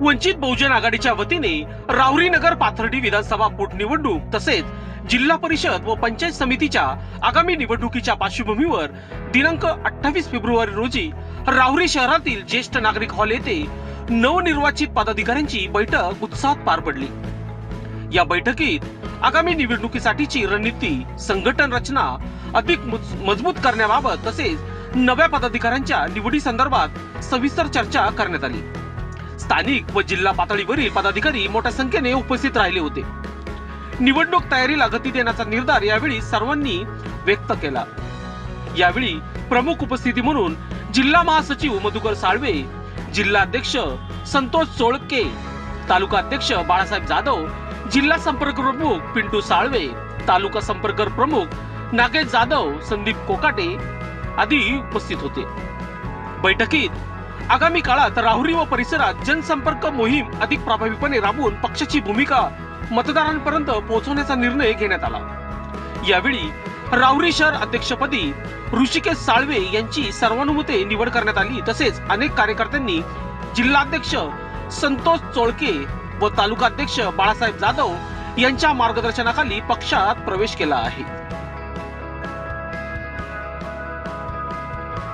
वंचित बहुजन आघाडीच्या वतीने राहुरी नगर पाथर्डी विधानसभा पोटनिवडणूक तसेच जिल्हा परिषद व पंचायत समितीच्या आगामी निवडणुकीच्या पार्श्वभूमीवर दिनांक 28 फेब्रुवारी रोजी राहुरी शहरातील ज्येष्ठ नागरिक हॉल येथे नवनिर्वाचित पदाधिकाऱ्यांची बैठक उत्साहात पार पडली। या बैठकीत आगामी निवडणुकीसाठीची रणनीती, संघटन रचना अधिक मजबूत करण्याबाबत तसेच नव्या पदाधिकाऱ्यांच्या निवडी संदर्भात सविस्तर चर्चा करण्यात आली। स्थानिक व जिल्हा पातळीवरील पदाधिकारी मोठ्या संख्येने उपस्थित राहिले होते। निवडणूक तयारीला गती देण्याचा निर्धार यावेळी सर्वांनी व्यक्त केला। यावेळी प्रमुख उपस्थिती म्हणून जिल्हा महासचिव मधुकर साळवे, जिल्हाध्यक्ष संतोष चोळके, तालुका अध्यक्ष बाळासाहेब जाधव, जिल्हा संपर्क प्रमुख पिंटू साळवे, तालुका संपर्क प्रमुख नागेश जाधव, संदीप कोकाटे आदी उपस्थित होते। बैठकीत आगामी काळात राहुरी व परिसरात जनसंपर्क मोहीम अधिक प्रभावीपणे राबवून पक्षाची भूमिका मतदारांपर्यंत पोहोचवण्याचा निर्णय घेण्यात आला। यावेळी राहुरी शहर अध्यक्षपदी ऋषिकेश साळवे यांची सर्वानुमते निवड करण्यात आली। तसेच अनेक कार्यकर्त्यांनी जिल्हाध्यक्ष संतोष चोळके व तालुका अध्यक्ष बाळासाहेब जाधव यांच्या मार्गदर्शनाखाली पक्षात प्रवेश केला आहे।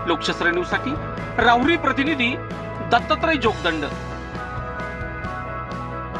लोकशास्त्र न्यूज साठी राहुरी प्रतिनिधी दत्तात्रय जोगदंड।